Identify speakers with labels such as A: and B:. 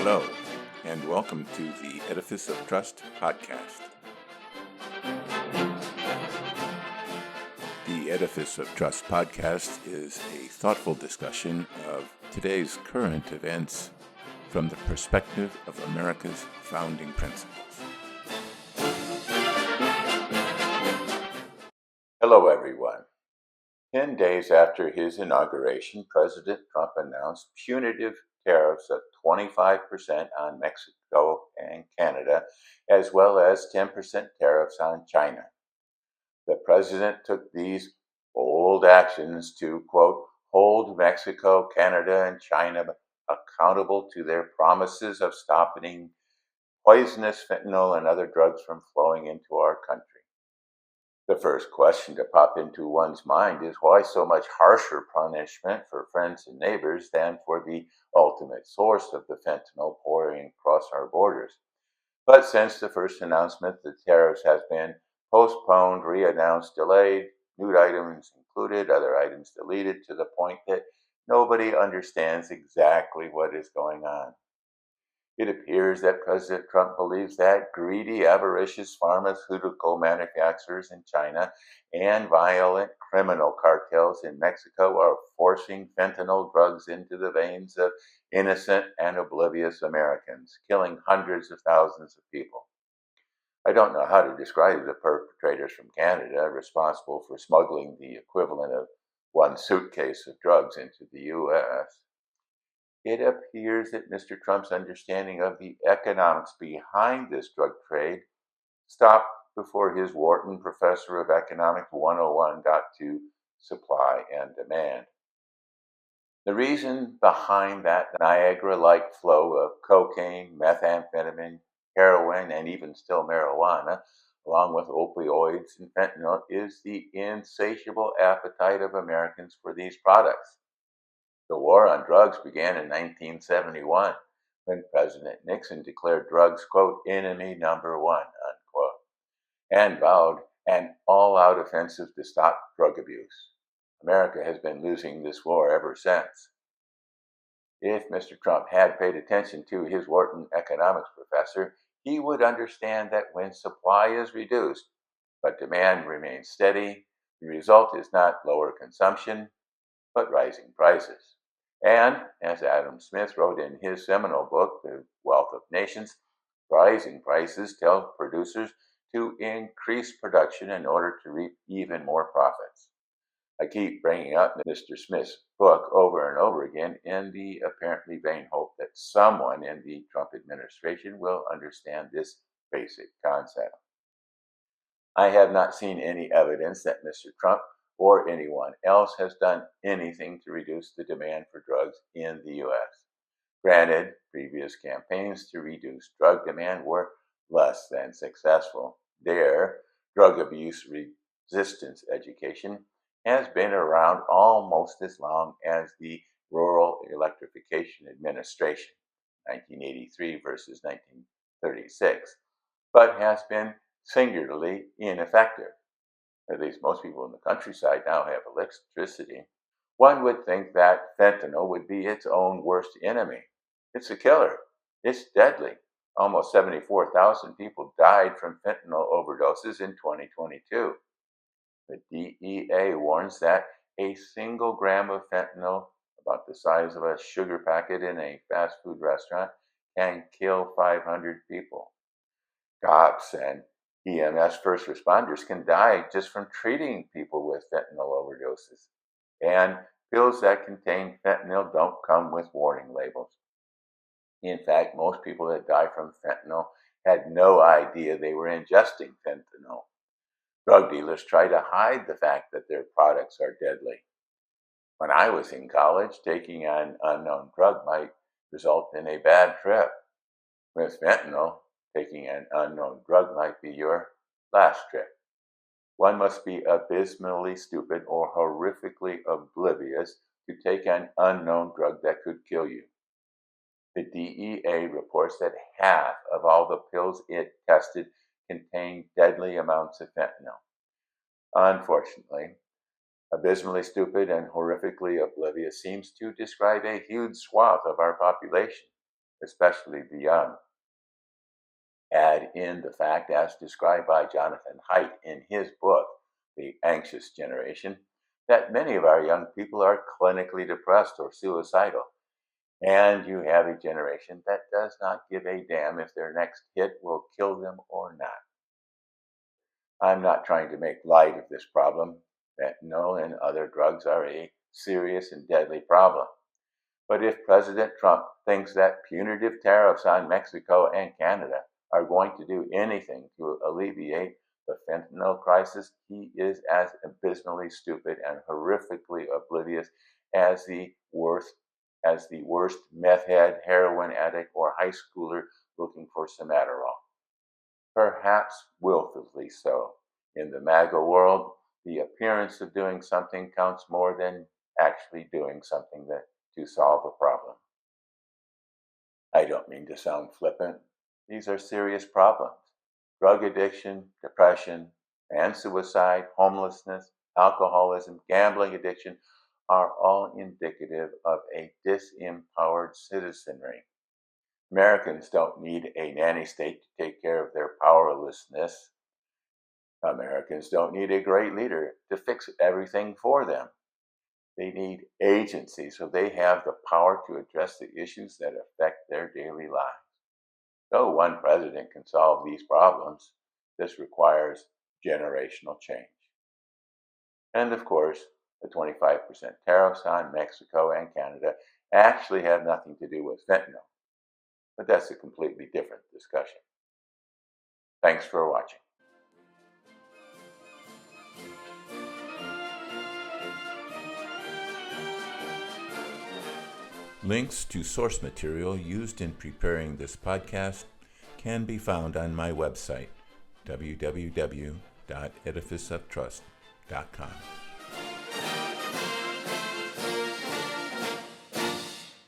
A: Hello, and welcome to the Edifice of Trust podcast. The Edifice of Trust podcast is a thoughtful discussion of today's current events from the perspective of America's founding principles. Hello, everyone. 10 days after his inauguration, President Trump announced punitive tariffs of 25% on Mexico and Canada, as well as 10% tariffs on China. The president took these bold actions to, quote, hold Mexico, Canada, and China accountable to their promises of stopping poisonous fentanyl and other drugs from flowing into our country. The first question to pop into one's mind is why so much harsher punishment for friends and neighbors than for the ultimate source of the fentanyl pouring across our borders? But since the first announcement, the tariffs has been postponed, re-announced, delayed, new items included, other items deleted, to the point that nobody understands exactly what is going on. It appears that President Trump believes that greedy, avaricious pharmaceutical manufacturers in China and violent criminal cartels in Mexico are forcing fentanyl drugs into the veins of innocent and oblivious Americans, killing hundreds of thousands of people. I don't know how to describe the perpetrators from Canada responsible for smuggling the equivalent of one suitcase of drugs into the U.S. It appears that Mr. Trump's understanding of the economics behind this drug trade stopped before his Wharton Professor of Economics 101 got to supply and demand. The reason behind that Niagara-like flow of cocaine, methamphetamine, heroin, and even still marijuana, along with opioids and fentanyl, is the insatiable appetite of Americans for these products. The war on drugs began in 1971 when President Nixon declared drugs, quote, enemy number one, unquote, and vowed an all-out offensive to stop drug abuse. America has been losing this war ever since. If Mr. Trump had paid attention to his Wharton economics professor, he would understand that when supply is reduced, but demand remains steady, the result is not lower consumption, but rising prices. And, as Adam Smith wrote in his seminal book, The Wealth of Nations, rising prices tell producers to increase production in order to reap even more profits. I keep bringing up Mr. Smith's book over and over again in the apparently vain hope that someone in the Trump administration will understand this basic concept. I have not seen any evidence that Mr. Trump or anyone else has done anything to reduce the demand for drugs in the U.S. Granted, previous campaigns to reduce drug demand were less than successful. There, drug abuse resistance education has been around almost as long as the Rural Electrification Administration, 1983 versus 1936, but has been singularly ineffective. At least most people in the countryside now have electricity. One would think that fentanyl would be its own worst enemy. It's a killer. It's deadly. Almost 74,000 people died from fentanyl overdoses in 2022. The DEA warns that a single gram of fentanyl, about the size of a sugar packet in a fast food restaurant, can kill 500 people. Cops and EMS first responders can die just from treating people with fentanyl overdoses. And pills that contain fentanyl don't come with warning labels. In fact, most people that die from fentanyl had no idea they were ingesting fentanyl. Drug dealers try to hide the fact that their products are deadly. When I was in college, taking an unknown drug might result in a bad trip. With fentanyl, taking an unknown drug might be your last trip. One must be abysmally stupid or horrifically oblivious to take an unknown drug that could kill you. The DEA reports that half of all the pills it tested contain deadly amounts of fentanyl. Unfortunately, abysmally stupid and horrifically oblivious seems to describe a huge swath of our population. especially the young. Add in the fact, as described by Jonathan Haidt in his book, The Anxious Generation, that many of our young people are clinically depressed or suicidal. And you have a generation that does not give a damn if their next hit will kill them or not. I'm not trying to make light of this problem. Fentanyl and other drugs are a serious and deadly problem. But if President Trump thinks that punitive tariffs on Mexico and Canada are going to do anything to alleviate the fentanyl crisis, he is as abysmally stupid and horrifically oblivious as the worst meth head, heroin addict, or high schooler looking for some Adderall. Perhaps willfully so. In the MAGA world, the appearance of doing something counts more than actually doing something to solve a problem. I don't mean to sound flippant. These are serious problems. Drug addiction, depression, and suicide, homelessness, alcoholism, gambling addiction are all indicative of a disempowered citizenry. Americans don't need a nanny state to take care of their powerlessness. Americans don't need a great leader to fix everything for them. They need agency so they have the power to address the issues that affect their daily lives. No one president can solve these problems. This requires generational change. And of course, the 25% tariffs on Mexico and Canada actually have nothing to do with fentanyl. But that's a completely different discussion. Thanks for watching. Links to source material used in preparing this podcast can be found on my website, www.edificeoftrust.com.